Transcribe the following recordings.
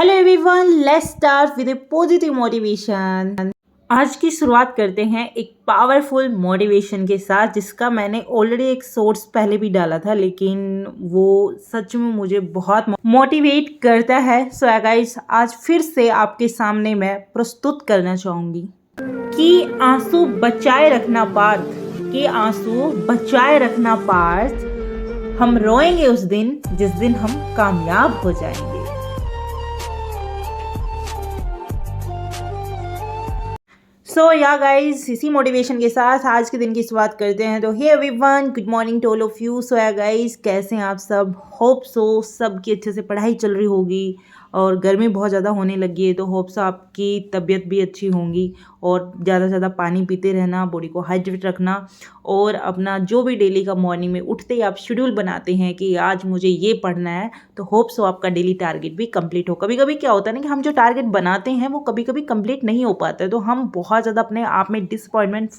Hello everyone, let's start with A positive motivation. आज की शुरुआत करते हैं एक पावरफुल मोटिवेशन के साथ, जिसका मैंने ऑलरेडी एक शॉर्ट्स पहले भी डाला था, लेकिन वो सच में मुझे बहुत मोटिवेट करता है। सो गाइस, आज फिर से आपके सामने मैं प्रस्तुत करना चाहूँगी कि आंसू बचाए रखना पार्थ, कि आंसू बचाए रखना पार्थ, हम रोएंगे उस दिन जिस दिन हम कामयाब हो जाएंगे। सो या गाइज, इसी मोटिवेशन के साथ आज के दिन की शुरुआत करते हैं। तो hey everyone, good morning to all of you. So yeah guys, कैसे हैं आप सब? होप सो सबकी अच्छे से पढ़ाई चल रही होगी और गर्मी बहुत ज़्यादा होने लगी है, तो होप सो आपकी तबीयत भी अच्छी होंगी। और ज़्यादा से ज़्यादा पानी पीते रहना, बॉडी को हाइड्रेट रखना, और अपना जो भी डेली का मॉर्निंग में उठते ही आप शेड्यूल बनाते हैं कि आज मुझे ये पढ़ना है, तो होप सो आपका डेली टारगेट भी कंप्लीट हो। कभी कभी क्या होता है ना कि हम जो टारगेट बनाते हैं वो कभी कभी कंप्लीट नहीं हो पाता है, तो हम बहुत ज़्यादा अपने आप में डिसअपॉइंटमेंट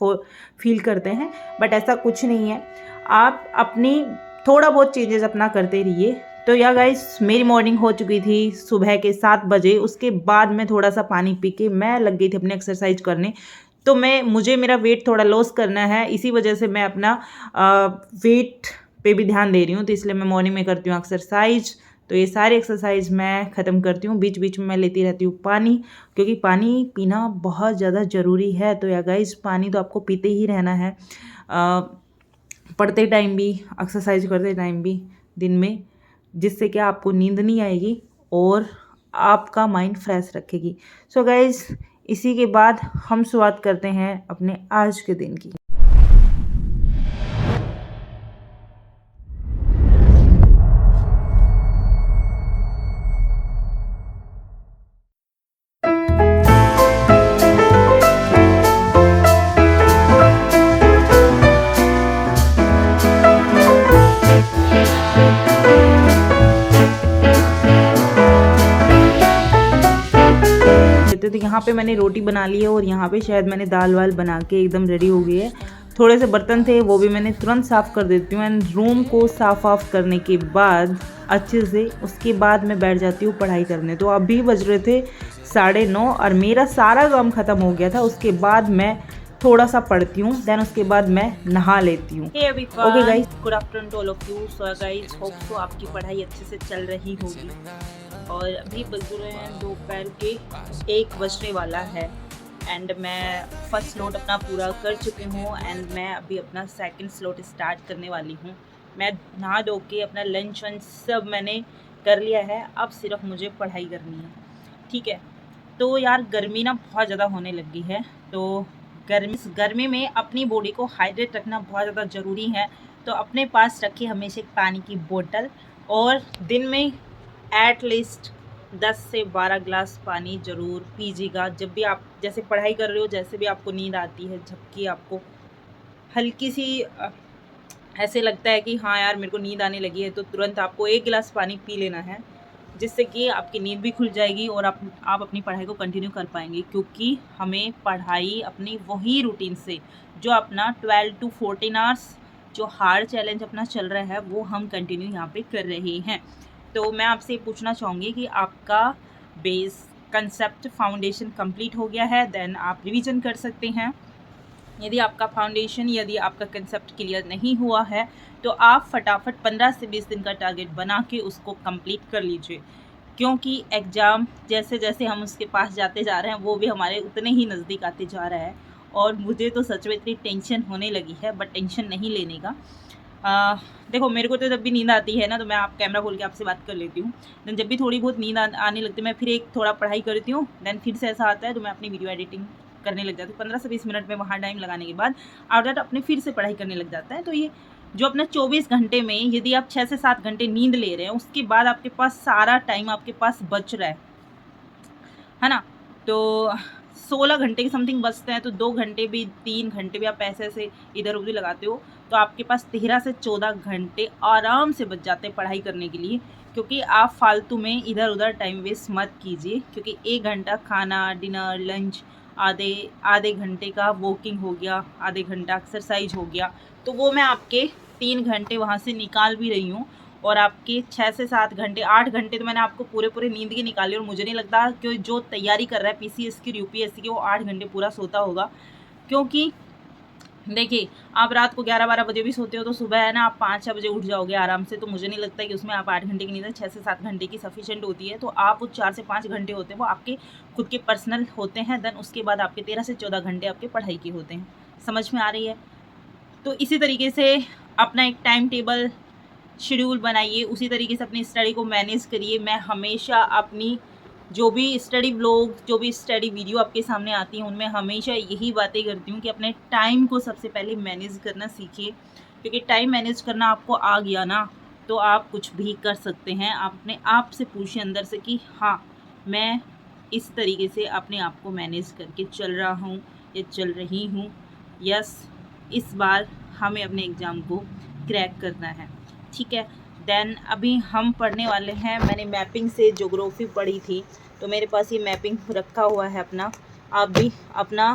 फील करते हैं। बट ऐसा कुछ नहीं है, आप अपनी थोड़ा बहुत चेंजेस अपना करते रहिए। तो या गाइस, मेरी मॉर्निंग हो चुकी थी सुबह के 7 बजे। उसके बाद मैं थोड़ा सा पानी पी के मैं लग गई थी अपने एक्सरसाइज करने। तो मुझे मेरा वेट थोड़ा लॉस करना है, इसी वजह से मैं अपना वेट पे भी ध्यान दे रही हूँ, तो इसलिए मैं मॉर्निंग में करती हूँ एक्सरसाइज। तो ये सारी एक्सरसाइज मैं ख़त्म करती हूँ, बीच बीच में मैं लेती रहती हूँ पानी, क्योंकि पानी पीना बहुत ज़्यादा ज़रूरी है। तो या गाइस, पानी तो आपको पीते ही रहना है, पढ़ते टाइम भी, एक्सरसाइज करते टाइम भी, दिन में, जिससे कि आपको नींद नहीं आएगी और आपका माइंड फ्रेश रखेगी। सो गाइस, इसी के बाद हम शुरुआत करते हैं अपने आज के दिन की। तो यहाँ पे मैंने रोटी बना ली है और यहाँ पे शायद मैंने दाल वाल बना के एकदम रेडी हो गई है। थोड़े से बर्तन थे, वो भी मैंने तुरंत साफ़ कर देती हूँ। एंड रूम को साफ ऑफ करने के बाद अच्छे से, उसके बाद मैं बैठ जाती हूँ पढ़ाई करने। तो अभी बज रहे थे 9:30 और मेरा सारा काम ख़त्म हो गया था। उसके बाद मैं थोड़ा सा पढ़ती हूँ, देन उसके बाद मैं नहा लेती हूँ। Okay guys, good afternoon to all of you. So guys, hope so आपकी पढ़ाई अच्छे से चल रही होगी। और अभी बज रहे हैं दोपहर के 1 बजने वाला है। एंड मैं फर्स्ट स्लॉट अपना पूरा कर चुकी हूँ एंड मैं अभी अपना सेकंड स्लॉट स्टार्ट करने वाली हूँ। मैं नहा धो के अपना लंच वंच सब मैंने कर लिया है, अब सिर्फ मुझे पढ़ाई करनी है, ठीक है। तो यार, गर्मी ना बहुत ज़्यादा होने लगी है, तो गर्मी में अपनी बॉडी को हाइड्रेट रखना बहुत ज़्यादा ज़रूरी है। तो अपने पास रखिए हमेशा एक पानी की बोतल, और दिन में एट लीस्ट 10 से 12 ग्लास पानी ज़रूर पीजिएगा। जब भी आप जैसे पढ़ाई कर रहे हो, जैसे भी आपको नींद आती है, जबकि आपको हल्की सी ऐसे लगता है कि हाँ यार मेरे को नींद आने लगी है, तो तुरंत आपको 1 गिलास पानी पी लेना है, जिससे कि आपकी नींद भी खुल जाएगी और आप अपनी पढ़ाई को कंटिन्यू कर पाएंगे। क्योंकि हमें पढ़ाई अपनी वही रूटीन से, जो अपना 12 to 14 आवर्स जो हार्ड चैलेंज अपना चल रहा है, वो हम कंटिन्यू यहाँ पे कर रहे हैं। तो मैं आपसे पूछना चाहूँगी कि आपका बेस कंसेप्ट फाउंडेशन कंप्लीट हो गया है, देन आप रिवीजन कर सकते हैं। यदि आपका फाउंडेशन, यदि आपका कंसेप्ट क्लियर नहीं हुआ है, तो आप फटाफट 15 से 20 दिन का टारगेट बना के उसको कंप्लीट कर लीजिए। क्योंकि एग्ज़ाम जैसे जैसे हम उसके पास जाते जा रहे हैं, वो भी हमारे उतने ही नज़दीक आते जा रहा है। और मुझे तो सच में इतनी टेंशन होने लगी है, बट टेंशन नहीं लेने का। देखो, मेरे को तो जब भी नींद आती है ना, तो मैं आप कैमरा खोल के आपसे बात कर लेती हूँ। देन जब भी थोड़ी बहुत नींद आने लगती है, मैं फिर एक थोड़ा पढ़ाई करती हूँ। देन फिर से ऐसा आता है तो मैं अपनी वीडियो एडिटिंग करने लग जाती हूँ। 15 से 20 मिनट में वहाँ टाइम लगाने के बाद आफ्टर दैट अपने फिर से पढ़ाई करने लग जाता है। तो ये जो अपना 24 घंटे में यदि आप 6 से 7 घंटे नींद ले रहे हैं, उसके बाद आपके पास सारा टाइम आपके पास बच रहा है ना। तो 16 घंटे के समथिंग बचते हैं, तो 2 घंटे भी, 3 घंटे भी आप ऐसे ऐसे इधर उधर लगाते हो, तो आपके पास 13 से 14 घंटे आराम से बच जाते हैं पढ़ाई करने के लिए। क्योंकि आप फालतू में इधर उधर टाइम वेस्ट मत कीजिए, क्योंकि 1 घंटा खाना, डिनर, लंच, आधे घंटे का वॉकिंग हो गया, आधे घंटा एक्सरसाइज हो गया, तो वो मैं आपके 3 घंटे वहाँ से निकाल भी रही हूँ। और आपके 6 से 7 घंटे 8 घंटे तो मैंने आपको पूरे नींद के निकाले। और मुझे नहीं लगता कि जो तैयारी कर रहा है PCS की UPSC की वो 8 घंटे पूरा सोता होगा, क्योंकि देखिए आप रात को 11-12 बजे भी सोते हो तो सुबह है ना आप 5-6 बजे उठ जाओगे आराम से। तो मुझे नहीं लगता कि उसमें आप 8 घंटे की नींद 6 से 7 घंटे की सफिशिएंट होती है। तो आप वो 4 से 5 घंटे होते हैं वो आपके खुद के पर्सनल होते हैं। देन उसके बाद आपके 13 से 14 घंटे आपके पढ़ाई के होते हैं। समझ में आ रही है? तो इसी तरीके से अपना एक टाइम टेबल शेड्यूल बनाइए, उसी तरीके से अपनी स्टडी को मैनेज करिए। मैं हमेशा अपनी जो भी स्टडी व्लॉग, जो भी स्टडी वीडियो आपके सामने आती हैं उनमें हमेशा यही बातें करती हूँ कि अपने टाइम को सबसे पहले मैनेज करना सीखिए, क्योंकि टाइम मैनेज करना आपको आ गया ना तो आप कुछ भी कर सकते हैं। आप अपने आप से पूछिए अंदर से कि हाँ मैं इस तरीके से अपने आप को मैनेज करके चल रहा हूँ या चल रही हूँ। यस, इस बार हमें अपने एग्ज़ाम को क्रैक करना है, ठीक है। देन अभी हम पढ़ने वाले हैं, मैंने मैपिंग से ज्योग्राफी पढ़ी थी तो मेरे पास ये मैपिंग रखा हुआ है अपना। आप भी अपना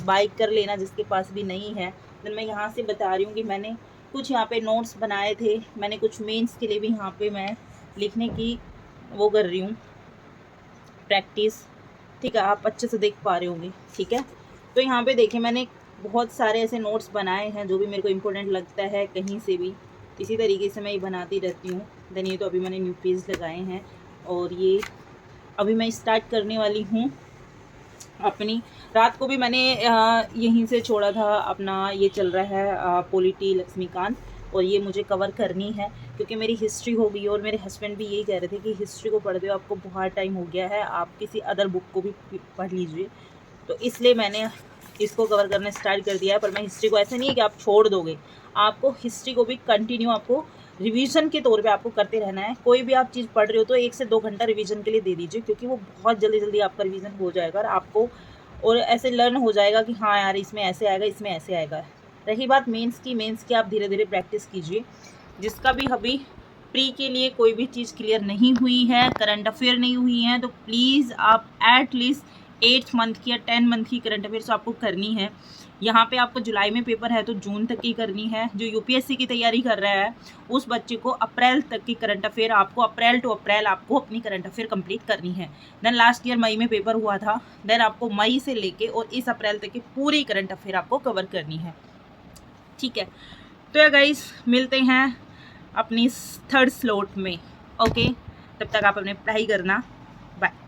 बाइक कर लेना जिसके पास भी नहीं है। देन मैं यहाँ से बता रही हूँ कि मैंने कुछ यहाँ पे नोट्स बनाए थे, मैंने कुछ मेंस के लिए भी यहाँ पे मैं लिखने की वो कर रही हूँ प्रैक्टिस, ठीक है। आप अच्छे से देख पा रहे होंगे, ठीक है। तो यहाँ पे देखिए मैंने बहुत सारे ऐसे नोट्स बनाए हैं जो भी मेरे को इम्पोर्टेंट लगता है कहीं से भी, इसी तरीके से मैं ये बनाती रहती हूँ। देन ये तो अभी मैंने न्यू पेज लगाए हैं और ये अभी मैं स्टार्ट करने वाली हूँ अपनी। रात को भी मैंने यहीं से छोड़ा था अपना, ये चल रहा है पॉलिटी लक्ष्मीकांत और ये मुझे कवर करनी है क्योंकि मेरी हिस्ट्री हो गई। और मेरे हस्बैंड भी यही कह रहे थे कि हिस्ट्री को पढ़ते हो आपको बहुत टाइम हो गया है, आप किसी अदर बुक को भी पढ़ लीजिए। तो इसलिए मैंने इसको कवर करना स्टार्ट कर दिया है। पर मैं हिस्ट्री को ऐसे नहीं है कि आप छोड़ दोगे, आपको हिस्ट्री को भी कंटिन्यू आपको रिवीजन के तौर पे आपको करते रहना है। कोई भी आप चीज़ पढ़ रहे हो तो 1 से 2 घंटा रिवीजन के लिए दे दीजिए, क्योंकि वो बहुत जल्दी आपका रिवीजन हो जाएगा और आपको और ऐसे लर्न हो जाएगा कि हाँ यार इसमें ऐसे आएगा, इसमें ऐसे आएगा। रही बात मेंस की आप धीरे धीरे प्रैक्टिस कीजिए। जिसका भी अभी प्री के लिए कोई भी चीज़ क्लियर नहीं हुई है, करंट अफेयर नहीं हुई है, तो प्लीज़ आप एटलीस्ट 8 मंथ की या 10 मंथ की करंट अफेयर्स आपको करनी है। यहाँ पे आपको जुलाई में पेपर है तो जून तक की करनी है। जो UPSC की तैयारी कर रहा है उस बच्चे को अप्रैल तक की करंट अफेयर, आपको अप्रैल टू अप्रैल आपको अपनी करंट अफेयर कंप्लीट करनी है। देन लास्ट ईयर मई में पेपर हुआ था, देन आपको मई से लेके और इस अप्रैल तक की पूरी करंट अफेयर आपको कवर करनी है, ठीक है। तो या गाइस मिलते हैं अपनी 3rd स्लॉट में, ओके। तब तक आप अपने पढ़ाई करना, बाय।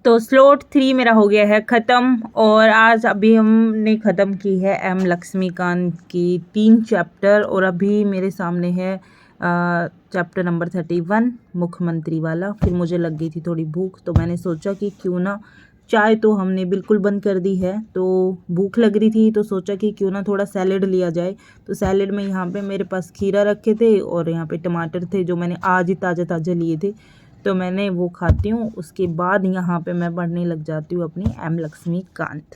तो स्लॉट 3 मेरा हो गया है ख़त्म और आज अभी हमने ख़त्म की है M लक्ष्मीकांत की 3 चैप्टर। और अभी मेरे सामने है चैप्टर नंबर 31 मुख्यमंत्री वाला। फिर मुझे लग गई थी थोड़ी भूख तो मैंने सोचा कि क्यों ना, चाय तो हमने बिल्कुल बंद कर दी है तो भूख लग रही थी तो सोचा कि क्यों ना थोड़ा सैलेड लिया जाए। तो सैलेड में यहाँ पे मेरे पास खीरा रखे थे और यहाँ पे टमाटर थे जो मैंने आज ही ताज़ा लिए थे, तो मैंने वो खाती हूँ। उसके बाद यहाँ पे मैं पढ़ने लग जाती हूँ अपनी M लक्ष्मीकांत,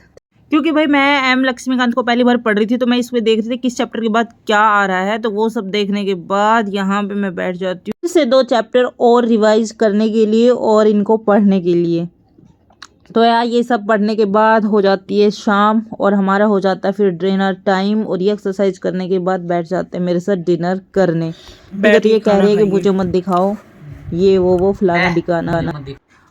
क्योंकि भाई मैं M लक्ष्मीकांत को पहली बार पढ़ रही थी तो मैं इसमें देख रही थी किस चैप्टर के बाद क्या आ रहा है। तो वो सब देखने के बाद यहाँ पे मैं बैठ जाती हूँ से 2 चैप्टर और रिवाइज करने के लिए और इनको पढ़ने के लिए। तो यार ये सब पढ़ने के बाद हो जाती है शाम और हमारा हो जाता है फिर डिनर टाइम। और ये एक्सरसाइज करने के बाद बैठ जाते हैं मेरे साथ डिनर करने। ये कह रही है कि मुझे मत दिखाओ ये वो फलाना दिखाना।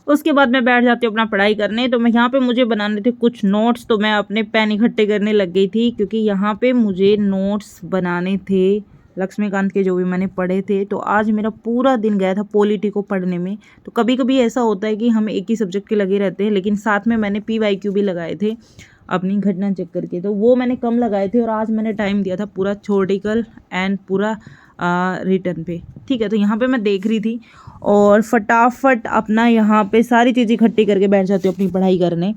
उसके बाद मैं बैठ जाती हूँ अपना पढ़ाई करने। तो मैं यहाँ पे मुझे बनाने थे कुछ नोट्स, तो मैं अपने पेन इकट्ठे करने लग गई थी क्योंकि यहाँ पे मुझे नोट्स बनाने थे लक्ष्मीकांत के जो भी मैंने पढ़े थे। तो आज मेरा पूरा दिन गया था पॉलिटी को पढ़ने में। तो कभी कभी ऐसा होता है कि हम एक ही सब्जेक्ट के लगे रहते हैं, लेकिन साथ में मैंने PYQ भी लगाए थे अपनी घटना चेक करके, तो वो मैंने कम लगाए थे। और आज मैंने टाइम दिया था पूरा थ्योरेटिकल एंड पूरा रिटर्न पे। ठीक है, तो यहाँ पे मैं देख रही थी और फटाफट अपना यहाँ पे सारी चीज़ें इकट्ठी करके बैठ जाती हूँ अपनी पढ़ाई करने।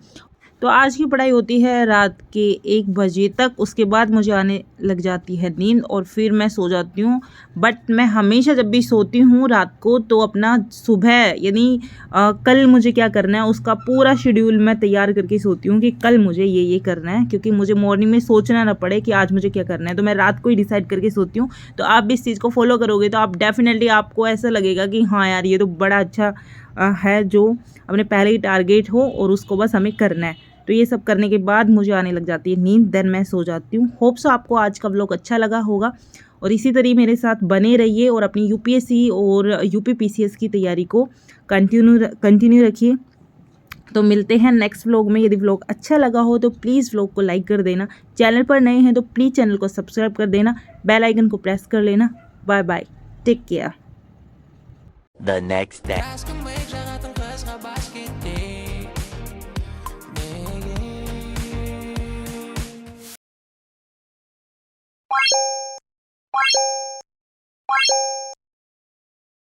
तो आज की पढ़ाई होती है रात के 1 बजे तक, उसके बाद मुझे आने लग जाती है नींद और फिर मैं सो जाती हूँ। बट मैं हमेशा जब भी सोती हूँ रात को तो अपना सुबह यानी कल मुझे क्या करना है उसका पूरा शेड्यूल मैं तैयार करके सोती हूँ कि कल मुझे ये करना है, क्योंकि मुझे मॉर्निंग में सोचना ना पड़े कि आज मुझे क्या करना है। तो मैं रात को ही डिसाइड करके सोती हूँ। तो आप भी इस चीज़ को फॉलो करोगे तो आप डेफिनेटली आपको ऐसा लगेगा कि हाँ यार ये तो बड़ा अच्छा है जो अपने पहले ही टारगेट हो और उसको बस हमें करना है। तो ये सब करने के बाद मुझे आने लग जाती है नींद, देन मैं सो जाती हूँ। होप सो आपको आज का व्लॉग अच्छा लगा होगा और इसी तरह मेरे साथ बने रहिए और अपनी UPSC और UP PCS की तैयारी को कंटिन्यू रखिए। तो मिलते हैं नेक्स्ट व्लॉग में। यदि व्लॉग अच्छा लगा हो तो प्लीज़ व्लॉग को लाइक कर देना, चैनल पर नए हैं तो प्लीज़ चैनल को सब्सक्राइब कर देना, बेल आइकन को प्रेस कर लेना। Bye bye, take care. The next day.